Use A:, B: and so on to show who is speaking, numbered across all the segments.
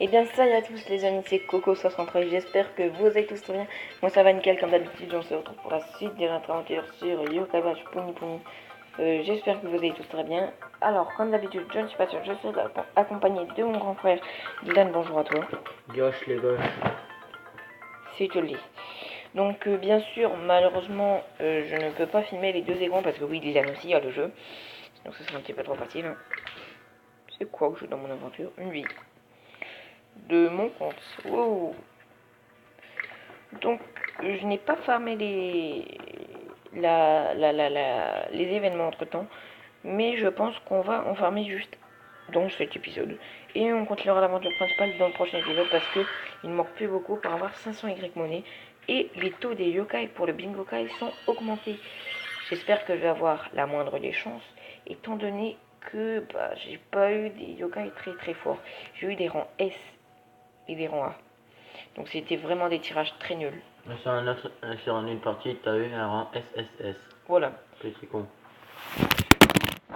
A: Et bien salut à tous les amis, c'est Coco 63, j'espère que vous allez tous très bien. Moi ça va nickel comme d'habitude, on se retrouve pour la suite de notre aventure sur Yokai Watch Pony Pony. J'espère que vous allez tous très bien. Alors comme d'habitude, je ne suis pas sûr, je suis accompagné de mon grand frère Dylan, bonjour à toi.
B: Gauche les gauches.
A: C'est joli. Donc bien sûr, malheureusement, je ne peux pas filmer les deux écrans parce que oui, Dylan aussi a le jeu. Donc ça serait un petit peu trop facile. Hein. C'est quoi que je joue dans mon aventure? Une vie. De mon compte. Wow. Donc, je n'ai pas farmé les événements entre temps, mais je pense qu'on va en farmer juste dans cet épisode. Et on continuera l'aventure principale dans le prochain épisode parce que il ne manque plus beaucoup pour avoir 500 Y monnaie et les taux des yokai pour le bingo kai sont augmentés. J'espère que je vais avoir la moindre des chances, étant donné que j'ai pas eu des yokai très forts. J'ai eu des rangs S et des rangs A. Donc c'était vraiment des tirages très nuls.
B: Sur une partie, t'as eu un rang SSS.
A: Voilà.
B: Petit con.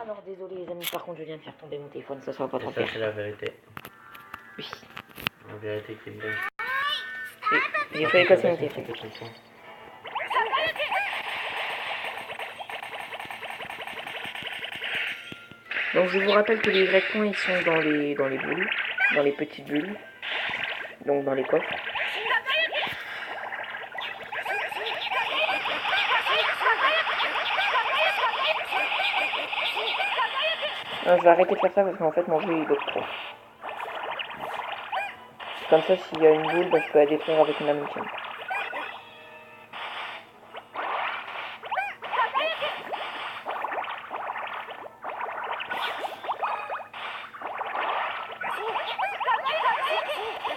A: Alors désolé les amis, par contre je viens de faire tomber mon téléphone, ça va pas trop
B: Ça
A: faire.
B: c'est la vérité.
A: Oui.
B: La vérité qui me donne.
A: J'ai failli casser mon téléphone. Donc je vous rappelle que les vrais coins ils sont dans les bulles, dans les petites bulles, donc dans les coffres. Alors, je vais arrêter de faire ça parce qu'en fait mon jeu il bloque trop. Comme ça s'il y a une boule, je peux la détruire avec une adamantium.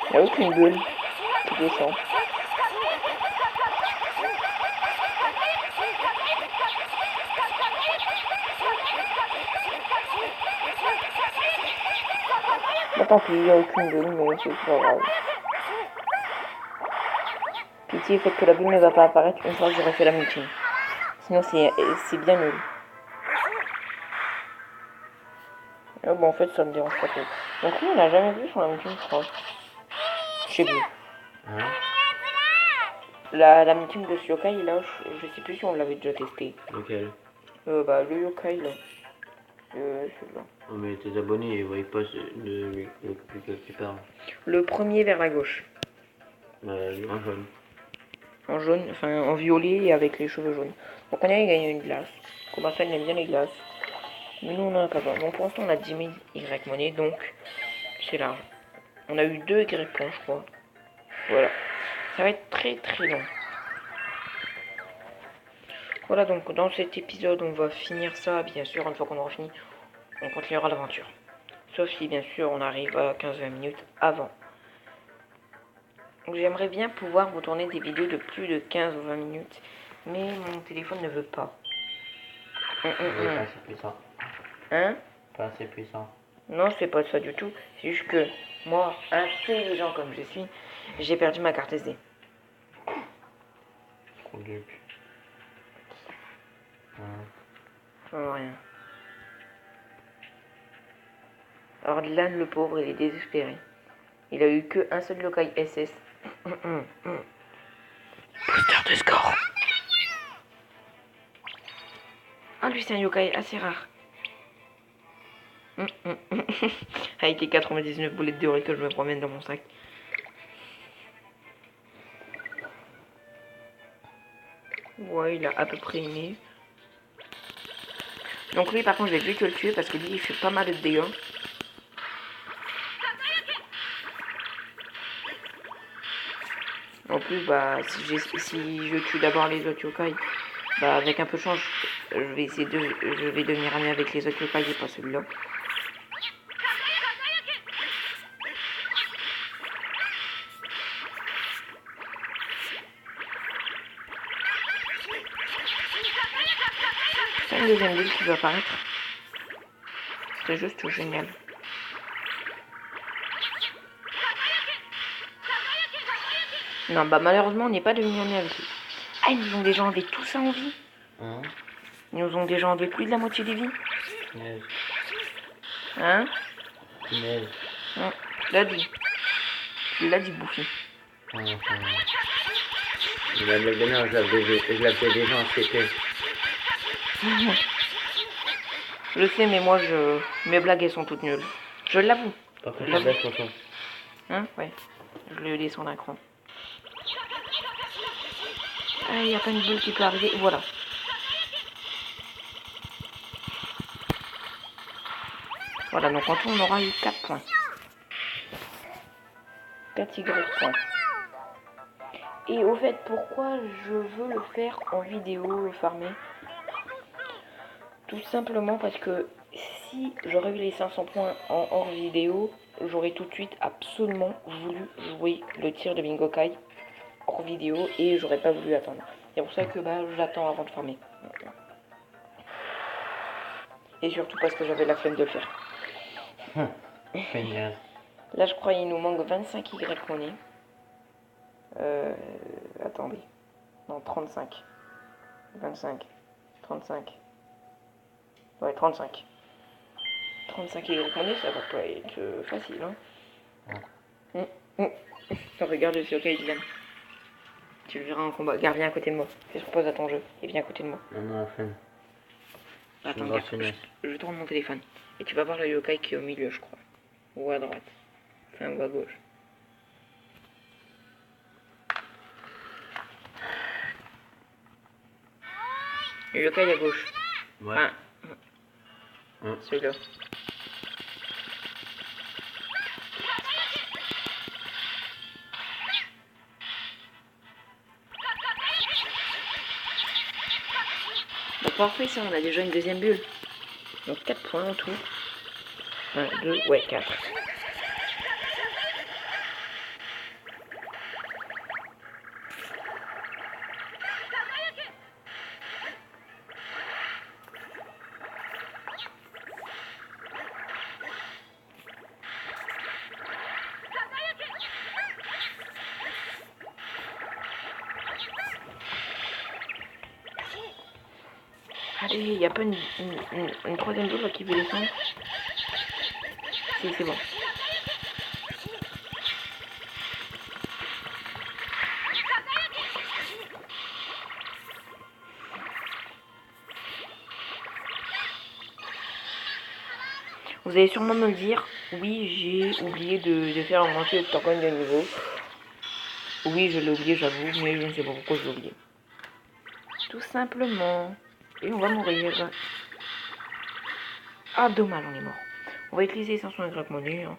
A: Il n'y a aucune bulle qui descend. Bah tant pis, il n'y a aucune bulle, mais c'est pas grave. Pitié, faites que la bulle ne va pas apparaître une fois que j'aurai fait la meeting. Sinon c'est bien nul. Oh, bon, en fait ça me dérange pas trop. Donc lui on n'a jamais vu son la meeting, je crois. Je sais plus.
B: Hein?
A: La meeting de ce yokai là, je sais plus si on l'avait déjà testé.
B: Lequel?
A: Le yokai là. Celui-là.
B: Oh mais tes abonnés ils voient pas le que tu parles.
A: Le premier vers la gauche.
B: En jaune.
A: En jaune, enfin en violet et avec les cheveux jaunes. Donc on a gagné une glace. Comment ça, il aime bien les glaces. Mais nous on a un cabas. Bon pour l'instant on a 10 000 Y monnaie, donc c'est large. On a eu 2 Y points je crois. Voilà. Ça va être très long. Voilà, donc dans cet épisode on va finir ça, bien sûr, une fois qu'on aura fini, on continuera l'aventure. Sauf si bien sûr on arrive à 15-20 minutes avant. Donc j'aimerais bien pouvoir vous tourner des vidéos de plus de 15 ou 20 minutes, mais mon téléphone ne veut pas.
B: Pas assez puissant.
A: Hein?
B: Pas assez puissant.
A: Non, c'est pas ça du tout. C'est juste que moi, intelligent comme je suis, j'ai perdu ma carte SD.
B: Trop duc.
A: Oh, rien. Alors Dylan, le pauvre, il est désespéré. Il a eu que un seul yokai SS. Booster de score. Ah, lui, c'est un yokai assez rare. Avec les 99 boulettes dorées que je me promène dans mon sac. Ouais, il a à peu près aimé. Donc lui, par contre, je vais plus que le tuer parce que lui, il fait pas mal de dégâts. En plus, si je tue d'abord les autres yokai, avec un peu de chance, je vais devenir ami avec les autres yokai et pas celui-là. C'est une deuxième bulle qui va apparaître. C'est juste génial. Non, malheureusement, on n'est pas devenu amis avec eux. Ah, ils nous ont déjà enlevé tout ça en vie.
B: Hein?
A: Ils nous ont déjà enlevé plus de la moitié des vies.
B: Neige.
A: Hein?
B: Neige.
A: Non, l'as dit. Tu l'as dit, Bouffi.
B: Enfin, la blague de merde, je la faisais déjà en CP.
A: Je sais, mais moi, mes blagues, elles sont toutes nulles. Je l'avoue.
B: Par contre, la baisse, tonton.
A: Hein? Ouais. Je le descends d'un cran. Ah, il n'y a pas une bulle qui peut arriver. Voilà. Voilà, donc en tout, on aura eu 4 points. 4 Y points. Et au fait, pourquoi je veux le faire en vidéo, le farmer? Tout simplement parce que si j'aurais eu les 500 points en hors vidéo, j'aurais tout de suite absolument voulu jouer le tir de Bingo Kai hors vidéo et j'aurais pas voulu attendre. C'est pour ça que j'attends avant de farmer. Et surtout parce que j'avais la flemme de le faire. Là, je crois qu'il nous manque 25 Y monnaie. Attendez. Non, 35. 25. 35. Ouais, 35. 35 Y monnaie, ça va pas être facile, hein. Regarde le yokai, Dylan. Tu le verras en combat. Garde, viens à côté de moi. Fais sur pause à ton jeu et viens à côté de moi.
B: Non, la flemme.
A: Attends, je tourne mon téléphone. Et tu vas voir le yokai qui est au milieu, je crois. Ou à droite. Enfin, ou à gauche. Le yokai à gauche.
B: Ouais.
A: Celui-là. Bah, parfait, ça, on a déjà une deuxième bulle. Donc 4 points en tout. 1, 2, ouais, 4. Allez, il n'y a pas une troisième boule là, qui veut descendre? Si, c'est bon. Vous allez sûrement me le dire, oui, j'ai oublié de faire augmenter l'octogone de niveau. Oui, je l'ai oublié, j'avoue, mais je ne sais pas pourquoi je l'ai oublié. Tout simplement. Et on va mourir. Ah, dommage, on est mort. On va utiliser 500 Y monnaie. Hein.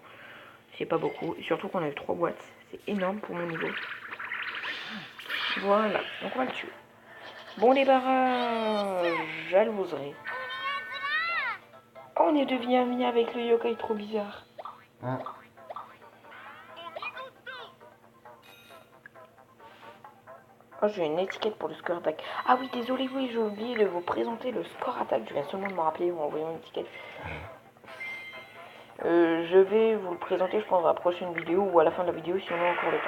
A: C'est pas beaucoup. Surtout qu'on a eu 3 boîtes. C'est énorme pour mon niveau. Voilà, donc on va le tuer. Bon débarras, jalouserie. Oh, on est devenu amis avec le yokai trop bizarre. Oh, j'ai une étiquette pour le score attaque. Ah oui, désolé, oui, j'ai oublié de vous présenter le score attaque. Je viens seulement de me rappeler en voyant une étiquette. Je vais vous le présenter, je pense, dans la prochaine vidéo ou à la fin de la vidéo si on a encore le temps.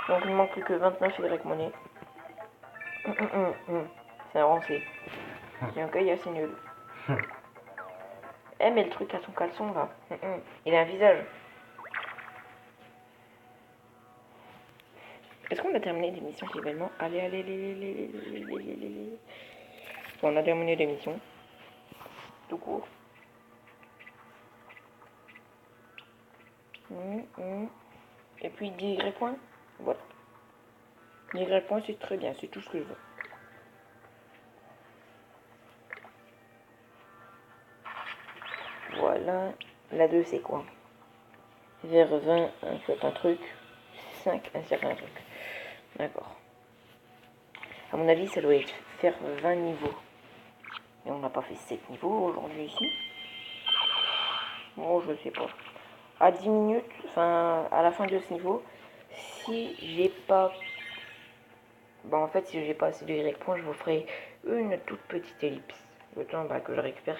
A: Donc, il ne manque plus que 29 Y monnaie. C'est avancé. C'est un cahier assez nul. Eh, mais le truc à son caleçon là. Il a un visage. Est-ce qu'on a terminé l'émission événement? Allez. Bon, on a terminé l'émission. Tout court. Et puis 10 Y points. Voilà. 10 Y points, c'est très bien. C'est tout ce que je veux. Voilà. La 2, c'est quoi? Vers 20, un certain truc. 5, un certain truc. D'accord. À mon avis, ça doit être faire 20 niveaux. Et on n'a pas fait 7 niveaux aujourd'hui ici. Bon, je sais pas. À 10 minutes, enfin, à la fin de ce niveau, si j'ai pas... Bon, en fait, si j'ai pas assez de Y points, je vous ferai une toute petite ellipse. Le temps que je récupère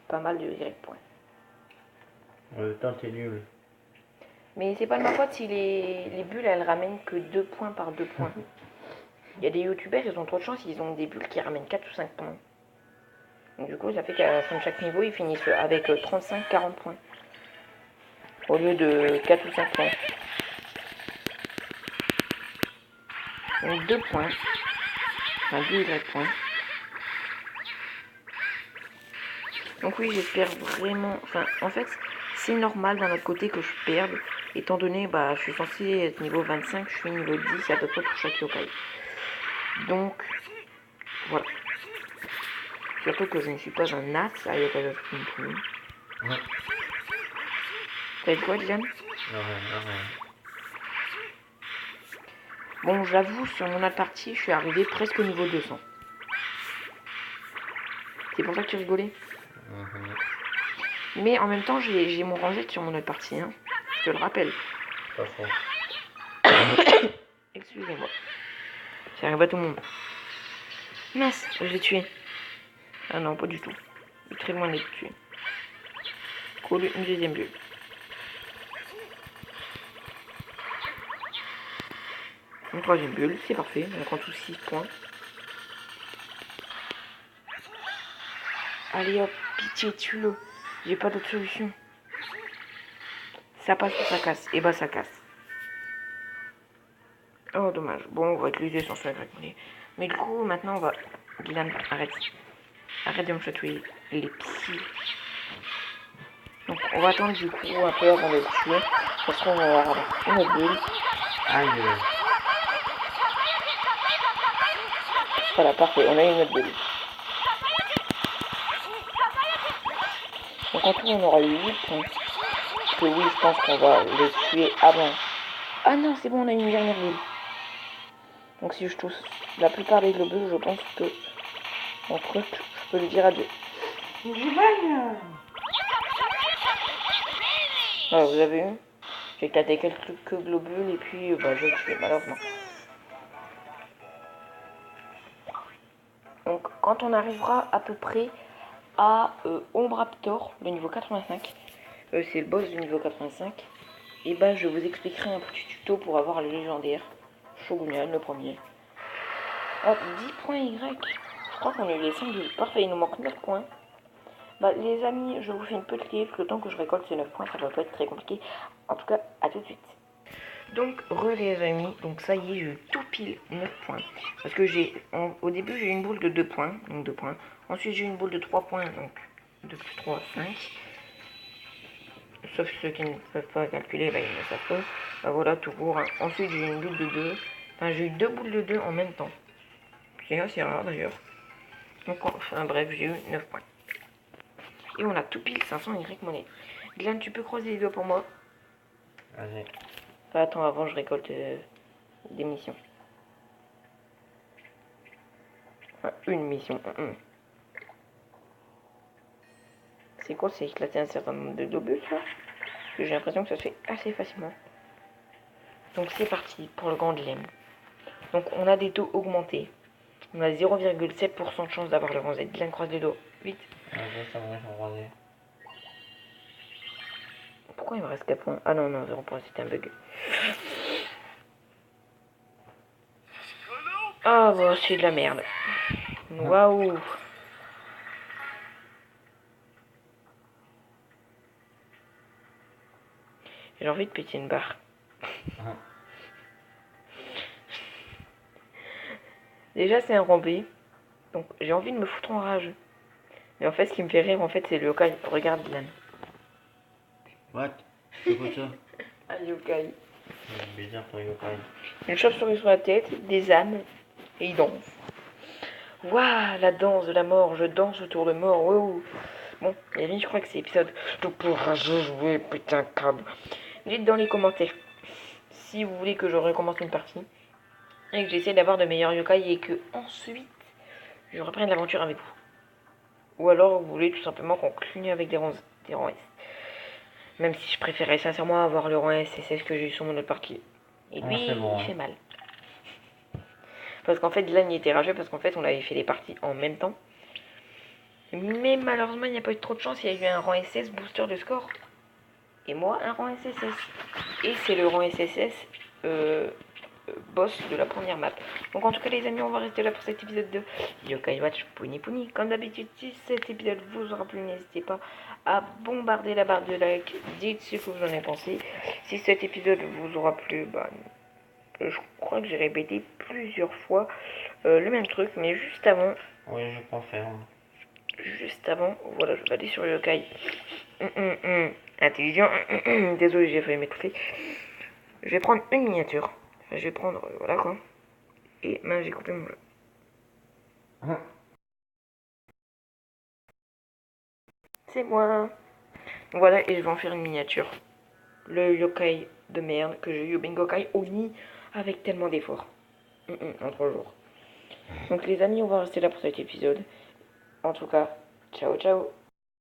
A: pas mal de Y points.
B: Le temps, t'es nul.
A: Mais c'est pas de ma faute si les bulles, elles ramènent que 2 points par 2 points. Il y a des youtubeurs, ils ont trop de chance, ils ont des bulles qui ramènent 4 ou 5 points. Donc du coup, ça fait qu'à la fin de chaque niveau, ils finissent avec 35-40 points. au lieu de 4 ou 5 points. Donc 2 points. Enfin 2 Y points. Donc oui, j'espère vraiment... Enfin, en fait, c'est normal d'un autre côté que je perde. Étant donné, bah, je suis censé être niveau 25, je suis niveau 10 à peu près pour chaque yokai. Donc, voilà. Surtout que je ne suis pas un as à Yokai of Kingdom.
B: Ouais.
A: T'as dit quoi, Dylan?
B: Ouais.
A: Bon, j'avoue, sur mon autre partie, je suis arrivé presque au niveau 200. C'est pour ça que tu rigolais? Mais en même temps, j'ai mon rangette sur mon autre partie, hein. Je te le rappelle.
B: Pas faux.
A: Excusez-moi. Ça arrive à tout le monde. Mince, je l'ai tué. Ah non, pas du tout. Il est très loin d'être tué. Colle une deuxième bulle. Une troisième bulle, c'est parfait. On prend tous 6 points. Allez hop, pitié, tue-le. J'ai pas d'autre solution. Ça passe ou ça casse? Et bah ça casse. Oh dommage. Bon, on va utiliser son soin grec. Mais du coup, maintenant on va... Dylan, arrête. Arrête de me chatouiller. Les psys. Donc on va attendre du coup un peu avant de le tuer. Parce qu'on va avoir une autre bulle.
B: Aïe.
A: Voilà, parfait. On a une autre bulle. Donc en tout, on aura eu 8 points. Parce que oui, je pense qu'on va le tuer avant. Ah non, c'est bon, on a une dernière bulle. Donc si je touche la plupart des globules, je pense que mon truc, je peux le dire adieu. Ah, vous avez eu? J'ai éclaté quelques globules et puis bah, j'ai tué malheureusement. Donc quand on arrivera à peu près à Ombraptor, le niveau 85, c'est le boss du niveau 85, et bah je vous expliquerai un petit tuto pour avoir le légendaire. Shogunyan, le premier. Hop, 10 points Y. Je crois qu'on a eu les 5 bulles. Parfait, il nous manque 9 points. Bah les amis, je vous fais une petite clip. Le temps que je récolte ces 9 points, ça va pas être très compliqué. En tout cas, à tout de suite. Donc, les amis, donc ça y est, je tout pile 9 points. Parce que au début, j'ai une boule de 2 points, donc 2 points. Ensuite, j'ai une boule de 3 points, donc 2 plus 3, 5. Sauf ceux qui ne peuvent pas calculer, bah, ils ne savent pas. Bah voilà, tout court. Hein. Ensuite, j'ai une boule de 2. Enfin, j'ai eu 2 boules de 2 en même temps. C'est assez rare d'ailleurs. Donc, enfin bref, j'ai eu 9 points. Et on a tout pile 500 Y monnaie. Glenn, tu peux croiser les doigts pour moi?
B: Vas-y.
A: Attends, avant je récolte des missions. Enfin, une mission. C'est quoi? C'est éclater un certain nombre de globules là? Parce que j'ai l'impression que ça se fait assez facilement. Donc c'est parti pour le grand dilemme. Donc on a des taux augmentés. On a 0,7% de chance d'avoir le rang Z. Glenn, croise les doigts. Vite.
B: Vas-y, ça va, je vais croiser.
A: Pourquoi il me reste 4 points? Ah non, non, 0 points, c'était un bug. Ah bah c'est de la merde. Waouh. J'ai envie de péter une barre. Déjà c'est un rang B. Donc j'ai envie de me foutre en rage. Mais en fait ce qui me fait rire en fait c'est le yokai. Regarde Dylan.
B: What? C'est quoi ça?
A: Un yokai.
B: Bizarre pour yokai.
A: Une chauve-souris sur la tête, des âmes, et il danse. Waouh, la danse de la mort, je danse autour de mort, wow. Bon, les amis, je crois que c'est l'épisode. Je pourrais jouer, putain, câble. Dites dans les commentaires si vous voulez que je recommence une partie et que j'essaie d'avoir de meilleurs yokai et que ensuite je reprenne l'aventure avec vous. Ou alors vous voulez tout simplement qu'on continue avec des rangs S. Même si je préférais sincèrement avoir le rang S et c'est ce que j'ai eu sur mon autre partie. Et lui, il fait mal. Parce qu'en fait, là, il était rageux parce qu'en fait, on avait fait les parties en même temps. Mais malheureusement, il n'y a pas eu trop de chance. Il y a eu un rang SS booster de score. Et moi, un rang SSS. Et c'est le rang SSS boss de la première map. Donc en tout cas les amis, on va rester là pour cet épisode de Yokai Watch Puni Puni. Comme d'habitude, si cet épisode vous aura plu, n'hésitez pas à bombarder la barre de like. Dites ce que vous en avez pensé. Si cet épisode vous aura plu, je crois que j'ai répété plusieurs fois le même truc, mais juste avant...
B: Oui, je confirme.
A: Juste avant, voilà, je vais aller sur Yokai. Intelligent. Désolé, j'ai failli m'étouffer. Je vais prendre une miniature. Enfin, je vais prendre, voilà quoi. Et maintenant j'ai coupé mon jeu. C'est moi. Voilà, et je vais en faire une miniature. Le yokai de merde que j'ai eu au Bengokai Oni avec tellement d'efforts. En 3 jours. Donc les amis, on va rester là pour cet épisode. En tout cas, ciao ciao.